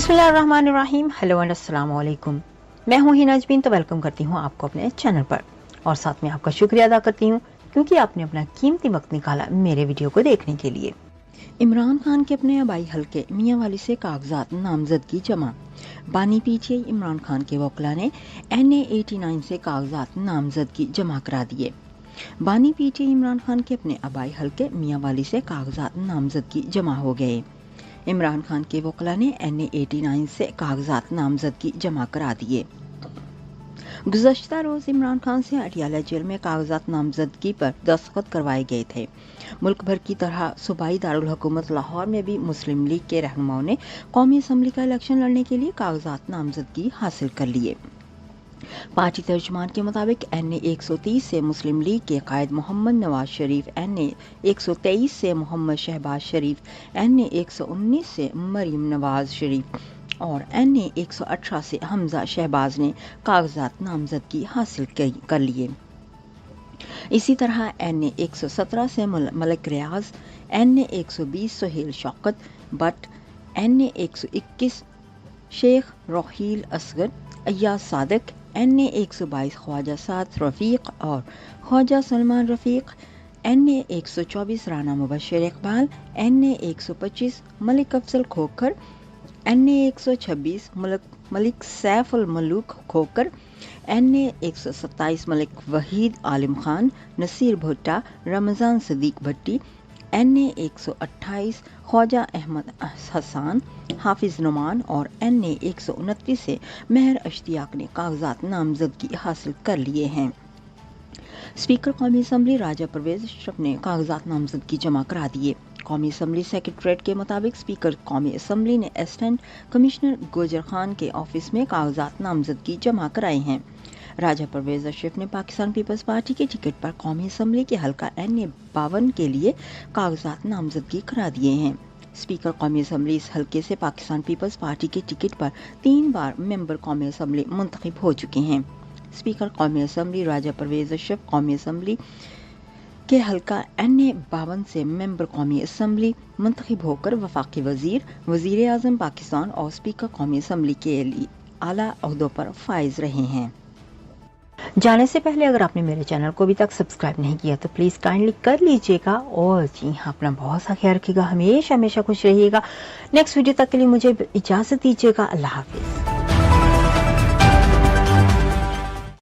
बिस्मिल्लाहिर्रहमानिर्रहीम। Hello and अस्सलाम वालेकुम। मैं हूँ हिना अजमीन, तो वेलकम करती हूँ आपको अपने चैनल पर और साथ में आपका शुक्रिया अदा करती हूँ क्योंकि आपने अपना कीमती वक्त निकाला मेरे वीडियो को देखने के लिए। इमरान खान के अपने आबाई हल्के मियांवाली से कागजात नामजदगी जमा। बानी पीटीआई इमरान खान के वकला ने NA 89 से कागजात नामजदगी जमा करा दिए। बानी पीटीआई इमरान खान के अपने आबाई हल्के मियांवाली से कागजात नामजदगी जमा हो गए। इमरान खान के वकला ने NA 89 से कागजात नामजदगी जमा करा दिए। गुज़श्ता रोज इमरान खान से अटियाला जेल में कागजात नामजदगी पर दस्तखत करवाए गए थे। मुल्क भर की तरह सूबाई दारुल हुकूमत लाहौर में भी मुस्लिम लीग के रहनुमाओं ने कौमी असम्बली का इलेक्शन लड़ने के लिए कागजात नामजदगी हासिल कर लिए। पार्टी तर्जुमान के मुताबिक NA 130 से मुस्लिम लीग के कायद मोहम्मद नवाज शरीफ, NA 123 से मोहम्मद शहबाज शरीफ, NA 119 से मरीम नवाज शरीफ और NA 118 से हमजा शहबाज ने कागजात नामजदगी हासिल कर लिए। इसी तरह NA 117 से Malik Riaz, NA 120 Suhail Shaukat Butt, NA 121 Sheikh Rohail Asghar, Ayaz Sadiq, NA 122 Khwaja Saad Rafique और ख्वाजा सलमान रफ़ीक, NA 124 Rana Mubashar Iqbal, NA 125 Malik Afzal Khokhar, NA 126 Malik Saif अल मलूक खोकर, NA 127 मलिक वहीद आलिम खान, नसीर भुट्टा, रमज़ान सदीक भट्टी, NA 128 ख्वाजा अहमद हसान, हाफिज नुमान और NA 129 से महर अश्तियाक ने कागजात नामजदगी हासिल कर लिए हैं। स्पीकर कौमी असम्बली राजा परवेज अशरफ ने कागजात नामजदगी जमा करा दिए। कौमी असम्बली सेक्रेटरीट के मुताबिक स्पीकर कौमी असम्बली ने असिस्टेंट कमिश्नर गुजर खान के ऑफिस में कागजात नामजदगी जमा कराए हैं। राजा परवेज अशरफ ने पाकिस्तान पीपल्स पार्टी के टिकट पर कौमी असम्बली के हल्का NA 52 के लिए कागजात नामजदगी करा दिए हैं। स्पीकर कौमी असम्बली इस हल्के से पाकिस्तान पीपल्स पार्टी के टिकट पर 3 बार मेंबर कौमी असम्बली मुंतखब हो चुके हैं। स्पीकर कौमी असम्बली राजा परवेज अशरफ कौमी असम्बली के हल्का NA 52 से मेंबर कौमी असम्बली मुंतखब होकर वफाकी वजीर, वजीर आज़म पाकिस्तान और स्पीकर कौमी असम्बली के लिए आला ओहदों पर फाइज रहे हैं। जाने से पहले अगर आपने मेरे चैनल को अभी तक सब्सक्राइब नहीं किया तो प्लीज़ काइंडली कर लीजिएगा और जी हाँ, अपना बहुत सा ख्याल रखिएगा, हमेशा खुश रहिएगा। नेक्स्ट वीडियो तक के लिए मुझे इजाज़त दीजिएगा। अल्लाह हाफिज़।